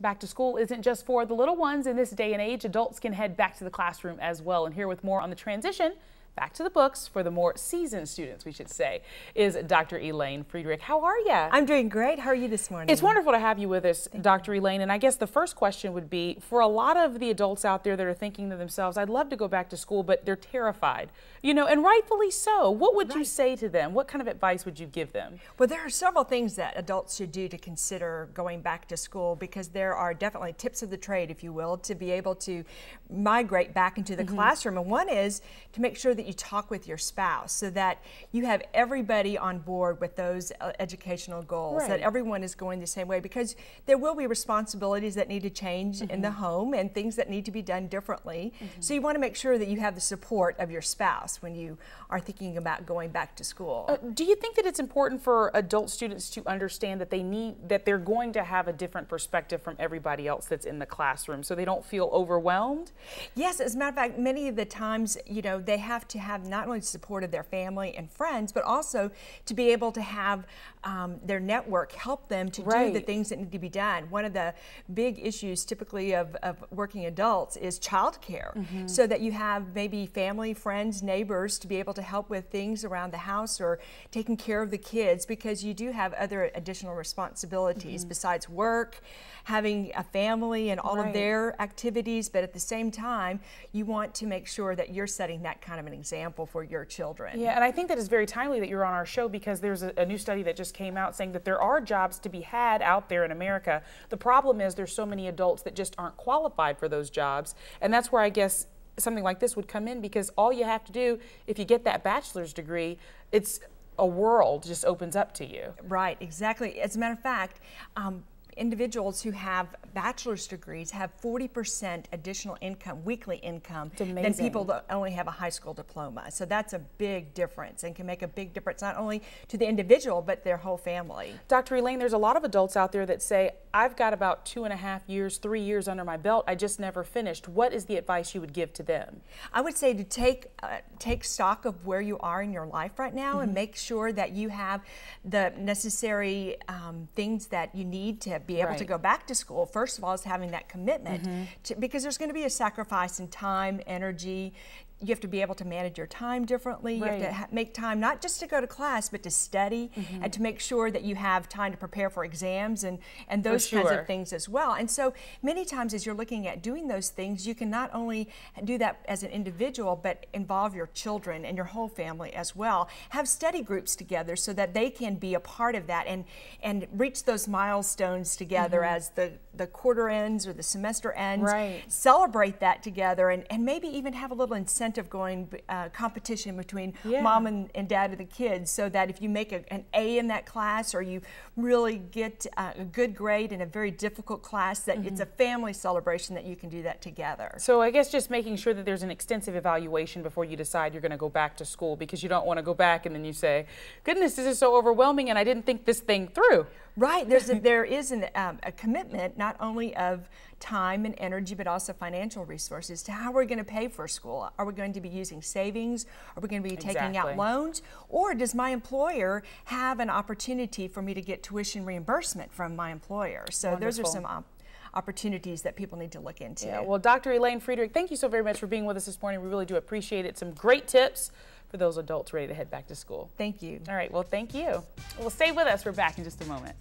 Back to school isn't just for the little ones. In this day and age, adults can head back to the classroom as well. And here with more on the transition back to the books for the more seasoned students, we should say, is Dr. Elaine Friedrich. How are you? I'm doing great. How are you this morning? It's wonderful to have you with us, Dr. Elaine. And I guess the first question would be, for a lot of the adults out there that are thinking to themselves, I'd love to go back to school, but they're terrified, you know, and rightfully so. What would you say to them? What kind of advice would you give them? Well, there are several things that adults should do to consider going back to school, because there are definitely tips of the trade, if you will, to be able to migrate back into the classroom. And one is to make sure that you talk with your spouse so that you have everybody on board with those educational goals, that everyone is going the same way, because there will be responsibilities that need to change in the home and things that need to be done differently. So you want to make sure that you have the support of your spouse when you are thinking about going back to school. Do you think that it's important for adult students to understand that they're going to have a different perspective from everybody else that's in the classroom, so they don't feel overwhelmed? Yes, as a matter of fact, many of the times, you know, they have to have not only the support of their family and friends, but also to be able to have their network help them to do the things that need to be done. One of the big issues typically of working adults is childcare, so that you have maybe family, friends, neighbors to be able to help with things around the house or taking care of the kids, because you do have other additional responsibilities besides work, having a family and all of their activities, but at the same time you want to make sure that you're setting that kind of an example for your children. Yeah, and I think that is very timely that you're on our show, because there's a new study that just came out saying that there are jobs to be had out there in America. The problem is there's so many adults that just aren't qualified for those jobs, and that's where I guess something like this would come in, because all you have to do, if you get that bachelor's degree, it's a world just opens up to you. Right, exactly. As a matter of fact, individuals who have bachelor's degrees have 40% additional income, weekly income, than people that only have a high school diploma. So that's a big difference, and can make a big difference not only to the individual but their whole family. Dr. Elaine, there's a lot of adults out there that say, I've got about 2.5 years, 3 years under my belt, I just never finished. What is the advice you would give to them? I would say to take stock of where you are in your life right now, and make sure that you have the necessary things that you need to be able to go back to school. First of all, is having that commitment, because there's going to be a sacrifice in time, energy. You have to be able to manage your time differently. You have to make time not just to go to class, but to study and to make sure that you have time to prepare for exams and those kinds of things as well. And so many times as you're looking at doing those things, you can not only do that as an individual, but involve your children and your whole family as well. Have study groups together so that they can be a part of that and reach those milestones together as the quarter ends or the semester ends. Celebrate that together, and maybe even have a little incentive going competition between mom and dad of the kids, so that if you make an A in that class, or you really get a good grade in a very difficult class, that it's a family celebration, that you can do that together. So I guess just making sure that there's an extensive evaluation before you decide you're going to go back to school, because you don't want to go back and then you say, goodness, this is so overwhelming and I didn't think this thing through. Right, there is a commitment not only of time and energy, but also financial resources to how we're going to pay for school. Are we going to be using savings? Are we going to be taking out loans? Or does my employer have an opportunity for me to get tuition reimbursement from my employer? So those are some opportunities that people need to look into. Yeah, well, Dr. Elaine Friedrich, thank you so very much for being with us this morning. We really do appreciate it. Some great tips for those adults ready to head back to school. Thank you. All right, well, thank you. Well, stay with us. We're back in just a moment.